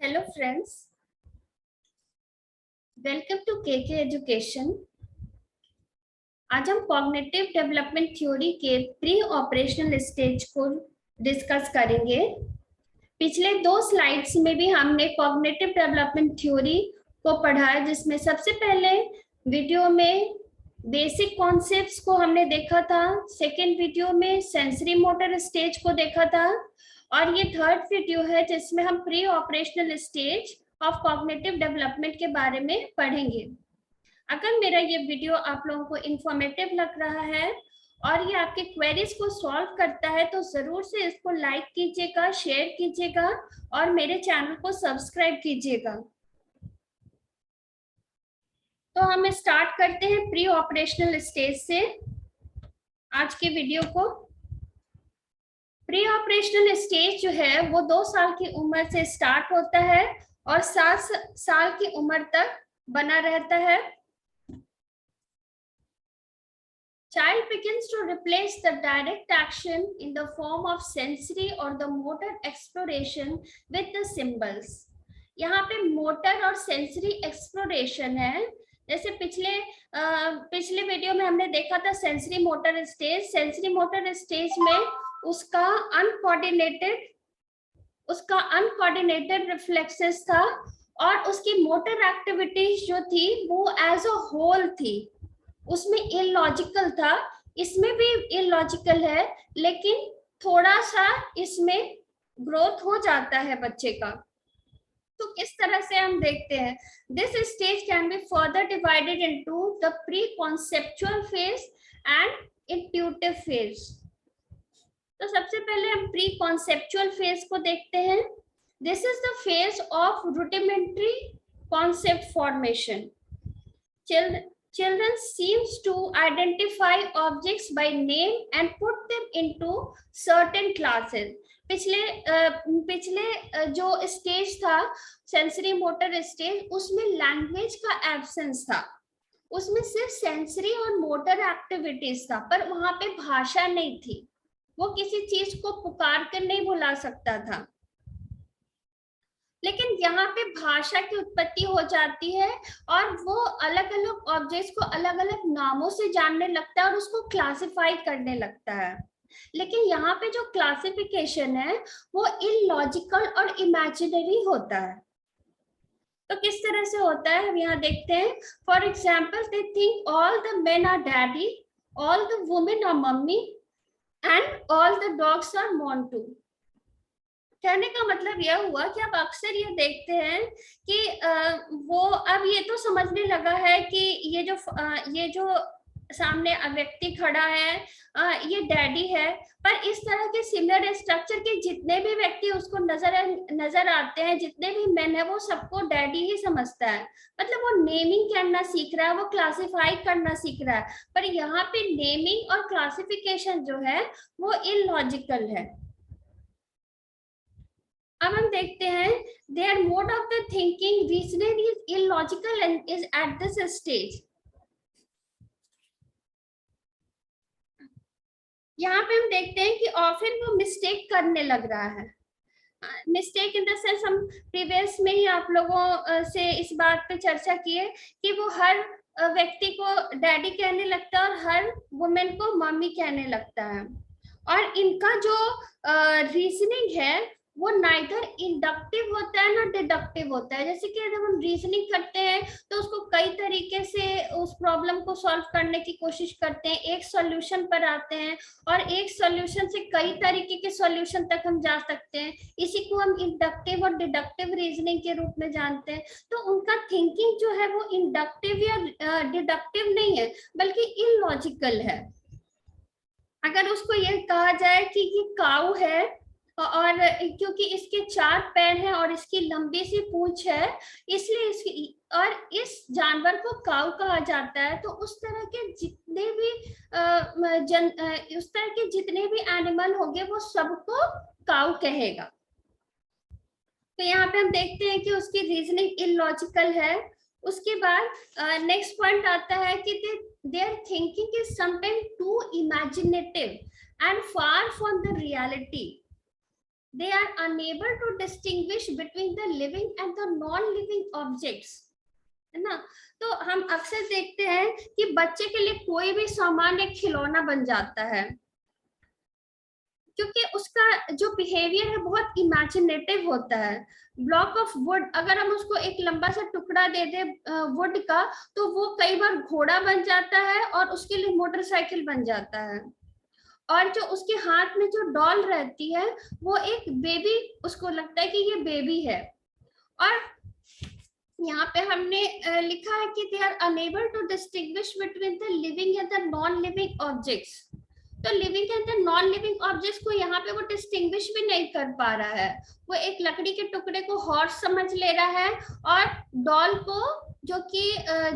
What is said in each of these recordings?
Hello friends, welcome to KK education. आज हम cognitive development theory के प्री ऑपरेशनल स्टेज को डिस्कस करेंगे। पिछले दो स्लाइड्स में भी हमने कॉग्निटिव डेवलपमेंट थ्योरी को पढ़ा है, जिसमें सबसे पहले वीडियो में बेसिक कॉन्सेप्ट्स को हमने देखा था, सेकेंड वीडियो में सेंसरी मोटर स्टेज को देखा था, और ये थर्ड वीडियो है जिसमें हम pre operational stage of cognitive development के बारे में पढ़ेंगे। अगर मेरा ये वीडियो आप लोगों को इंफॉर्मेटिव लग रहा है और ये आपके क्वेरीज को सॉल्व करता है तो जरूर से इसको लाइक कीजिएगा, शेयर कीजिएगा और मेरे चैनल को सब्सक्राइब कीजिएगा। तो हम स्टार्ट करते हैं प्री ऑपरेशनल स्टेज से आज के वीडियो को। प्री ऑपरेशनल स्टेज जो है वो 2 साल की उम्र से स्टार्ट होता है और 7 साल की उम्र तक बना रहता है। Child begins to replace the direct action in the form of sensory or the motor exploration with the symbols. यहाँ पे मोटर और सेंसरी एक्सप्लोरेशन है। जैसे पिछले वीडियो में हमने देखा था sensory motor stage. Sensory motor stage में उसका अनकोऑर्डिनेटेड रिफ्लेक्सेस था और उसकी मोटर एक्टिविटीज जो थी वो एज अ होल थी, उसमें इलॉजिकल था। इसमें भी इलॉजिकल है, लेकिन थोड़ा सा इसमें ग्रोथ हो जाता है बच्चे का। तो किस तरह से हम देखते हैं, this stage can be further divided into the pre conceptual phase and intuitive phase. तो सबसे पहले हम प्री कॉन्सेप्चुअल फेज को देखते हैं। This is the phase of rudimentary concept formation. Children seems to identify objects by name and put them into certain classes. पिछले जो stage था सेंसरी मोटर स्टेज, उसमें लैंग्वेज का एब्सेंस था, उसमें सिर्फ सेंसरी और मोटर एक्टिविटीज था, पर वहां पे भाषा नहीं थी। वो किसी चीज को पुकार कर नहीं बुला सकता था। लेकिन यहाँ पे भाषा की उत्पत्ति हो जाती है और वो अलग अलग ऑब्जेक्ट्स को अलग अलग नामों से जानने लगता है और उसको क्लासिफाई करने लगता है। लेकिन यहाँ पे जो क्लासिफिकेशन है वो इलॉजिकल और इमेजिनरी होता है। तो किस तरह से होता है हम यहाँ देखते हैं। For example, they think all the men are daddy, all the women are mummy and all the dogs are Montu. कहने का मतलब यह हुआ कि आप अक्सर ये देखते हैं कि वो अब ये तो समझने लगा है कि ये जो सामने व्यक्ति खड़ा है ये डैडी है, पर इस तरह के सिमिलर स्ट्रक्चर के जितने भी व्यक्ति उसको नजर आते हैं, जितने भी मेन है, वो सबको डैडी ही समझता है। मतलब वो नेमिंग करना सीख रहा है, वो क्लासिफाई करना सीख रहा है। पर यहाँ पे नेमिंग और क्लासिफिकेशन जो है वो इलॉजिकल है। अब हम देखते हैं their mode of the thinking reasoning is illogical and is at this stage. यहाँ पे हम देखते हैं कि ऑफन वो मिस्टेक करने लग रहा है। मिस्टेक इन द सेंस, हम प्रीवियस में ही आप लोगों से इस बात पे चर्चा की है कि वो हर व्यक्ति को डैडी कहने लगता है और हर वुमेन को मम्मी कहने लगता है। और इनका जो रीजनिंग है वो नाइदर इंडक्टिव होता है ना डिडक्टिव होता है। जैसे कि जब हम रीजनिंग करते हैं तो उसको कई तरीके से उस प्रॉब्लम को सॉल्व करने की कोशिश करते हैं, एक सॉल्यूशन पर आते हैं और एक सॉल्यूशन से कई तरीके के सॉल्यूशन तक हम जा सकते हैं। इसी को हम इंडक्टिव और डिडक्टिव रीजनिंग के रूप में जानते हैं। तो उनका थिंकिंग जो है वो इंडक्टिव या डिडक्टिव नहीं है, बल्कि इलॉजिकल है। अगर उसको ये कहा जाए कि ये काऊ है और क्योंकि इसके 4 पैर हैं और इसकी लंबी सी पूंछ है, इसलिए इस जानवर को काऊ कहा जाता है। तो उस तरह के जितने भी एनिमल होंगे वो सबको काऊ कहेगा। तो यहाँ पे हम देखते हैं कि उसकी रीजनिंग इलॉजिकल है। उसके बाद नेक्स्ट पॉइंट आता है कि their thinking is sometime too imaginative and far from the reality. they are unable to distinguish between the living and the non-living objects, है ना। तो हम अक्सर देखते हैं कि बच्चे के लिए कोई भी सामान एक खिलौना बन जाता है, क्योंकि उसका जो बिहेवियर है बहुत इमेजिनेटिव होता है। ब्लॉक ऑफ वुड, अगर हम उसको एक लंबा सा टुकड़ा दे दे वुड का, तो वो कई बार घोड़ा बन जाता है और उसके लिए मोटरसाइकिल बन जाता है। और जो उसके हाथ में जो डॉल रहती है वो एक बेबी, उसको लगता है कि ये बेबी है। और यहाँ पे हमने लिखा है कि they are unable to distinguish between the living and the non living objects. तो living and the non living objects को यहाँ पे वो डिस्टिंग्विश भी नहीं कर पा रहा है। वो एक लकड़ी के टुकड़े को हॉर्स समझ ले रहा है और डॉल को, जो कि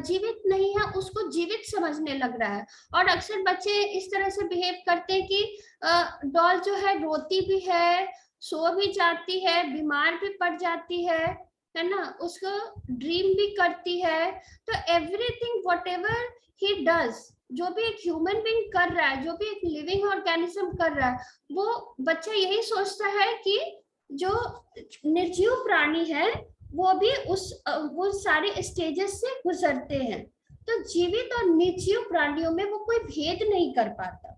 जीवित नहीं है, उसको जीवित समझने लग रहा है। और अक्सर बच्चे इस तरह से बिहेव करते हैं कि डॉल जो है रोती भी है, सो भी जाती है, बीमार भी पड़ जाती है ना, उसको ड्रीम भी करती है। तो everything what ever he does, जो भी एक ह्यूमन बीइंग कर रहा है, जो भी एक लिविंग ऑर्गेनिज्म कर रहा है, वो बच्चा यही सोचता है कि जो निर्जीव प्राणी है वो भी वो सारे स्टेजेस से गुजरते हैं। तो जीवित और निर्जीव प्राणियों में वो कोई भेद नहीं कर पाता।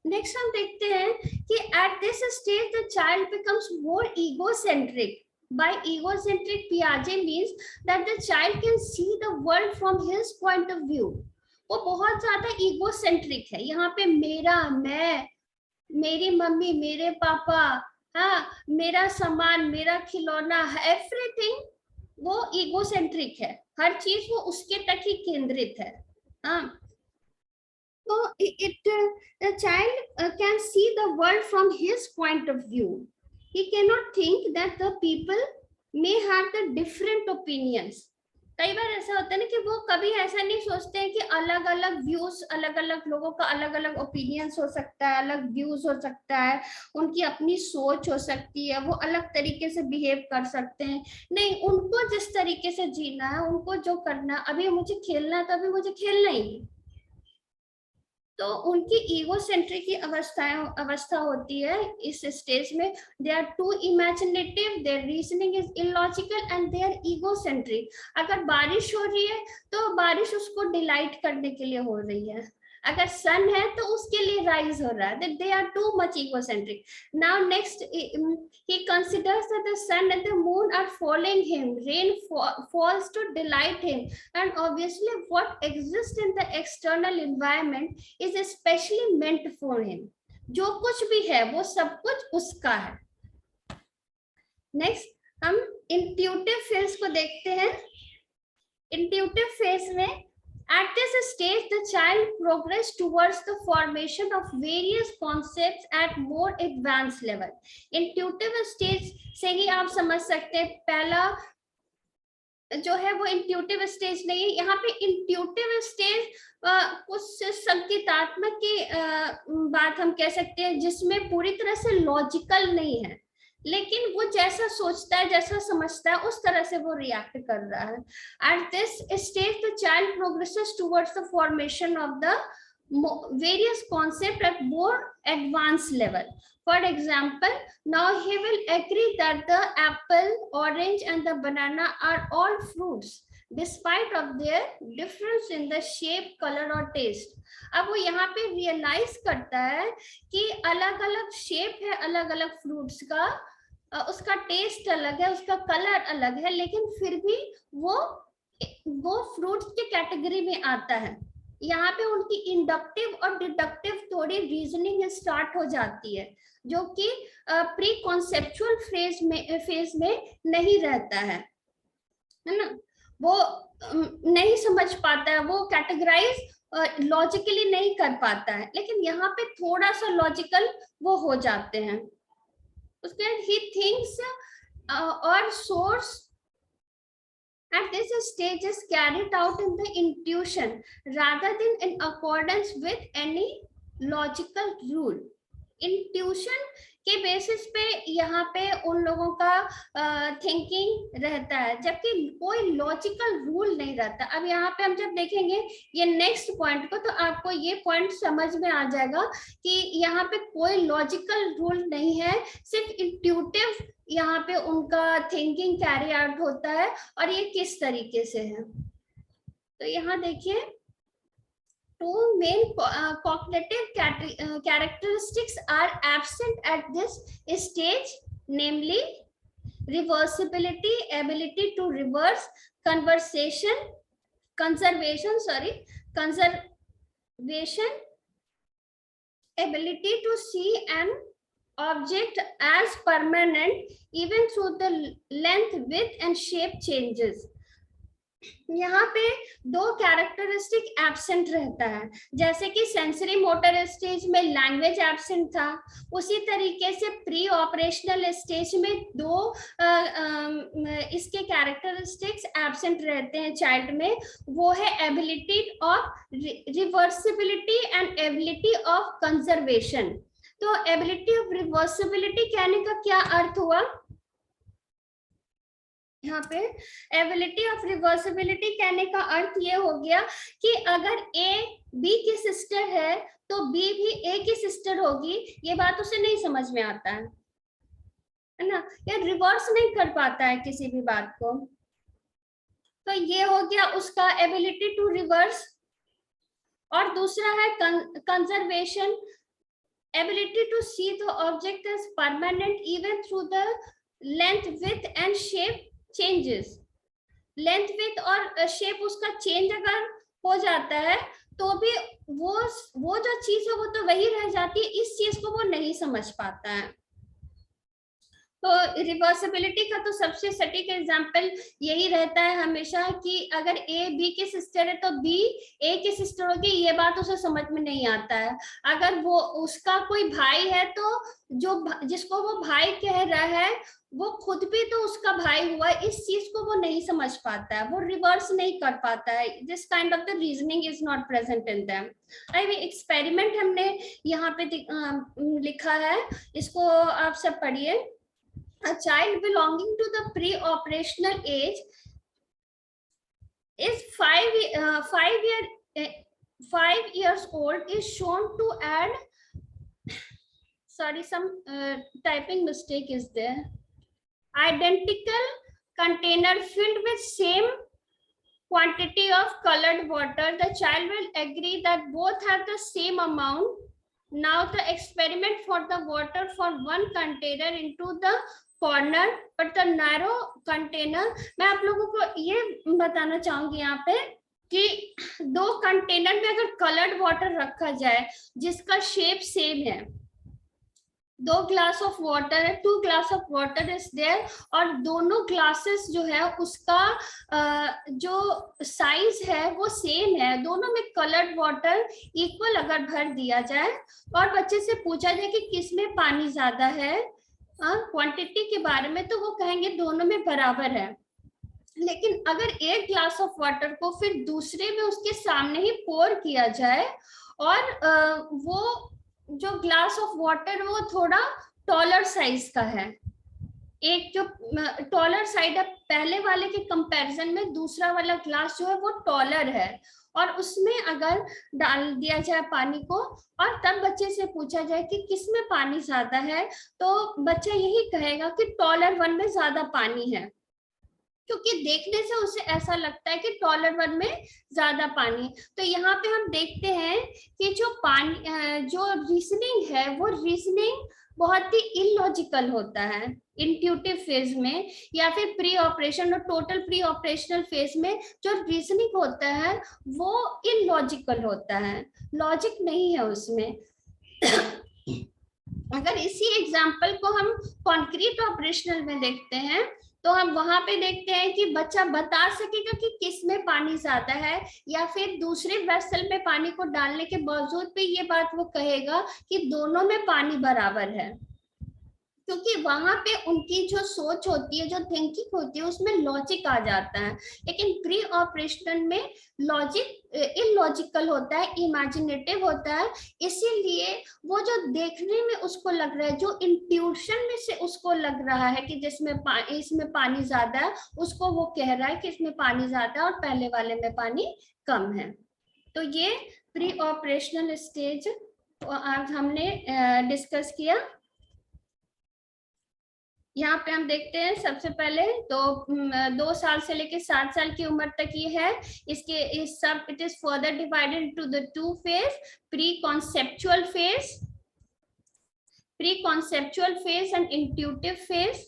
नेक्स्ट हम देखते हैं कि at this stage the child becomes more egocentric. By egocentric, Piaget means that the child can see the world from his point of view. वो बहुत ज्यादा ईगोसेंट्रिक है। यहाँ पे मेरा, मैं, मेरी मम्मी, मेरे पापा, हाँ, मेरा सामान, मेरा खिलौना, एवरीथिंग, वो ईगोसेंट्रिक है। हर चीज वो उसके तक ही केंद्रित है। हाँ, तो the child can see the world from his point of view. He cannot think that the people may have the different opinions. कई बार ऐसा होता है ना कि वो कभी ऐसा नहीं सोचते हैं कि अलग अलग व्यूज, अलग अलग लोगों का अलग अलग ओपिनियंस हो सकता है, अलग व्यूज हो सकता है, उनकी अपनी सोच हो सकती है, वो अलग तरीके से बिहेव कर सकते हैं। नहीं, उनको जिस तरीके से जीना है, उनको जो करना, अभी मुझे खेलना है तो अभी मुझे खेलना ही। तो उनकी ईगोसेंट्रिक की अवस्था होती है इस स्टेज में। They are too imaginative, their reasoning is illogical and they are egocentric. अगर बारिश हो रही है तो बारिश उसको डिलाइट करने के लिए हो रही है, अगर सन है तो उसके लिए राइज हो रहा है। They are too much egocentric. Now next, he considers that the sun and the moon are following him, rain falls to delight him, and obviously what exists in the external environment is especially meant for him. जो कुछ भी है वो सब कुछ उसका है। Next हम इंट्यूटिव फेज को देखते हैं। इंट्यूटिव फेज में at this stage the child progresses towards the formation of various concepts at more advanced level. Intuitive stage से ही आप समझ सकते हैं, पहला जो है वो इंट्यूटिव स्टेज नहीं है। यहाँ पे इंट्यूटिव स्टेज कुछ संकेतात्मक की बात हम कह सकते हैं, जिसमें पूरी तरह से लॉजिकल नहीं है, लेकिन वो जैसा सोचता है, जैसा समझता है, उस तरह से वो रिएक्ट कर रहा है। At this stage the child progresses towards the formation of the various concepts at more advanced level. For example, now he will agree that the apple, orange and the banana are all fruits despite of their difference in the shape, color or taste. अब वो यहाँ पे realise करता है कि अलग अलग shape है अलग अलग फ्रूट्स का, उसका टेस्ट अलग है, उसका कलर अलग है, लेकिन फिर भी वो फ्रूट्स की कैटेगरी में आता है। यहाँ पे उनकी इंडक्टिव और डिडक्टिव थोड़ी रीजनिंग स्टार्ट हो जाती है, जो कि प्री कॉन्सेप्चुअल फेज में नहीं रहता है ना। वो नहीं समझ पाता है, वो कैटेगराइज लॉजिकली नहीं कर पाता है, लेकिन यहाँ पे थोड़ा सा लॉजिकल वो हो जाते हैं। उसके बाद ही थिंक्स और source at this stage is carried out in the intuition rather than in accordance with any logical rule. Intuition के बेसिस पे यहाँ पे उन लोगों का थिंकिंग रहता है, जबकि कोई लॉजिकल रूल नहीं रहता। अब यहाँ पे हम जब देखेंगे ये नेक्स्ट पॉइंट को, तो आपको ये पॉइंट समझ में आ जाएगा कि यहाँ पे कोई लॉजिकल रूल नहीं है, सिर्फ इंट्यूटिव यहाँ पे उनका थिंकिंग कैरी आउट होता है, और ये किस तरीके से है। तो यहाँ देखिए, two main cognitive characteristics are absent at this stage, namely reversibility, ability to reverse conservation, ability to see an object as permanent even through the length, width and shape changes. यहाँ पे दो कैरेक्टरिस्टिक एब्सेंट रहता है, जैसे कि sensory motor stage में language absent था, उसी तरीके से प्री ऑपरेशनल स्टेज में दो इसके कैरेक्टरिस्टिक्स एब्सेंट रहते हैं चाइल्ड में। वो है ability of reversibility and ability of conservation. तो एबिलिटी ऑफ रिवर्सिबिलिटी कहने का क्या अर्थ हुआ, यहाँ पे एबिलिटी ऑफ रिवर्सिबिलिटी कहने का अर्थ ये हो गया कि अगर ए बी की सिस्टर है तो बी भी ए की सिस्टर होगी, ये बात उसे नहीं समझ में आता है ना, या रिवर्स नहीं कर पाता है किसी भी बात को। तो ये हो गया उसका एबिलिटी टू रिवर्स। और दूसरा है conservation, ability to see the object as permanent even through the length, width and shape changes. Length, width और शेप उसका चेंज अगर हो जाता है तो भी वो जो चीज है वो तो वही रह जाती है, इस चीज को वो नहीं समझ पाता है। तो रिवर्सिबिलिटी का तो सबसे सटीक एग्जांपल यही रहता है हमेशा कि अगर ए बी की सिस्टर है तो बी ए की सिस्टर होगी, ये बात उसे समझ में नहीं आता है। अगर वो उसका कोई भाई है तो जो जिसको वो भाई कह रहा है वो खुद भी तो उसका भाई हुआ, इस चीज को वो नहीं समझ पाता है, वो रिवर्स नहीं कर पाता है। This kind of the reasoning is not present in them. I experiment हमने यहाँ पे लिखा है, इसको आप सब पढ़िए। A child belonging to the pre-operational age is 5 years old is shown to add, sorry, some typing mistake is there, identical container filled with same quantity of colored water. The child will agree that both have the same amount. Now the experiment for the water for one container into the corner but the narrow container। मैं आप लोगों को ये बताना चाहूंगी यहाँ पे कि दो कंटेनर में अगर कलर्ड वाटर रखा जाए जिसका शेप सेम है, 2 ग्लास ऑफ वाटर है, 2 glass of water is there, और दोनों ग्लासेस जो है उसका जो साइज है वो सेम है, दोनों में कलर्ड वाटर इक्वल अगर भर दिया जाए और बच्चे से पूछा जाए कि किसमें पानी ज्यादा है क्वांटिटी के बारे में, तो वो कहेंगे दोनों में बराबर है। लेकिन अगर एक ग्लास ऑफ वाटर को फिर दूसरे में उसके सामने ही पोर किया जाए और वो जो ग्लास ऑफ वाटर वो थोड़ा टॉलर साइज का है, एक जो टॉलर साइड है पहले वाले के कंपैरिजन में दूसरा वाला ग्लास जो है वो टॉलर है, और उसमें अगर डाल दिया जाए पानी को और तब बच्चे से पूछा जाए कि किसमें पानी ज्यादा है, तो बच्चा यही कहेगा कि टॉलर वन में ज्यादा पानी है, क्योंकि देखने से उसे ऐसा लगता है कि टॉलर वन में ज्यादा पानी। तो यहाँ पे हम देखते हैं कि जो पानी जो रीजनिंग है वो रीजनिंग बहुत ही इलॉजिकल होता है इंट्यूटिव फेज में, या फिर प्री ऑपरेशन और टोटल प्री ऑपरेशनल फेज में जो रीजनिंग होता है वो इलॉजिकल होता है, लॉजिक नहीं है उसमें। अगर इसी एग्जाम्पल को हम कॉन्क्रीट ऑपरेशनल में देखते हैं तो हम वहां पे देखते हैं कि बच्चा बता सकेगा कि किस में पानी ज्यादा है, या फिर दूसरे वेसल में पानी को डालने के बावजूद भी ये बात वो कहेगा कि दोनों में पानी बराबर है। क्योंकि वहां पे उनकी जो सोच होती है, जो थिंकिंग होती है, उसमें लॉजिक आ जाता है। लेकिन प्री ऑपरेशनल में लॉजिक इलॉजिकल होता है, इमेजिनेटिव होता है। इसीलिए वो जो देखने में उसको लग रहा है, जो इंट्यूशन में से उसको लग रहा है कि इसमें पानी ज्यादा है, उसको वो कह रहा है कि इसमें पानी ज्यादा है और पहले वाले में पानी कम है। तो ये प्री ऑपरेशनल स्टेज आज हमने डिस्कस किया। यहाँ पे हम देखते हैं सबसे पहले तो 2 साल से लेके 7 साल की उम्र तक ये है। इसके इस सब it is further divided into the 2 phase, pre conceptual phase, and intuitive phase.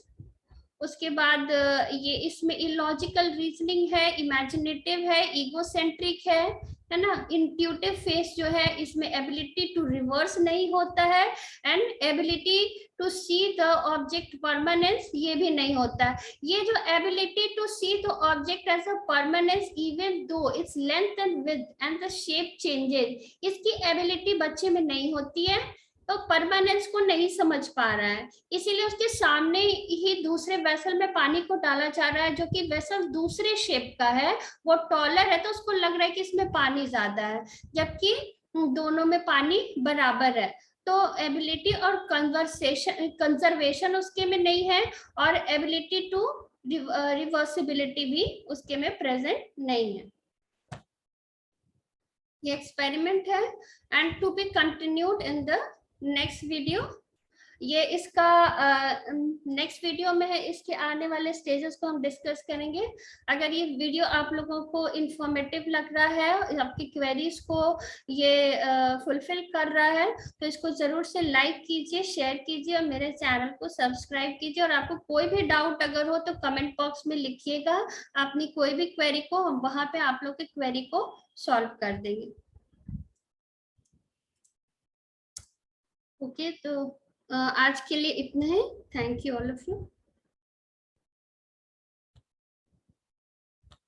उसके बाद ये इसमें इलॉजिकल रीजनिंग है, इमेजिनेटिव है, इगोसेंट्रिक है ना। इंट्यूटिव फेस जो है इसमें एबिलिटी टू रिवर्स नहीं होता है, and ability to see the object permanence ये भी नहीं होता है। ये जो ability to see the object as a permanence even though its length and width and the shape changes, इसकी एबिलिटी बच्चे में नहीं होती है, तो परमानेंस को नहीं समझ पा रहा है। इसीलिए उसके सामने ही दूसरे वेसल में पानी को डाला जा रहा है, जो कि वेसल दूसरे शेप का है, वो टॉलर है, तो उसको लग रहा है कि इसमें पानी ज्यादा है, जबकि दोनों में पानी बराबर है। तो एबिलिटी और कंजर्वेशन उसके में नहीं है, और एबिलिटी टू रिवर्सिबिलिटी भी उसके में प्रेजेंट नहीं है। ये एक्सपेरिमेंट है and to be continued in the next video. ये इसका नेक्स्ट वीडियो में है, इसके आने वाले स्टेजेस को हम डिस्कस करेंगे। अगर ये वीडियो आप लोगों को इंफॉर्मेटिव लग रहा है, आपकी क्वेरीज को ये फुलफिल कर रहा है, तो इसको जरूर से लाइक कीजिए, शेयर कीजिए और मेरे चैनल को सब्सक्राइब कीजिए। और आपको कोई भी डाउट अगर हो तो कमेंट बॉक्स में लिखिएगा अपनी कोई भी क्वेरी को, हम वहां पे आप लोग की क्वेरी को सॉल्व कर देंगे। ओके, तो आज के लिए इतना ही। Thank you all of you.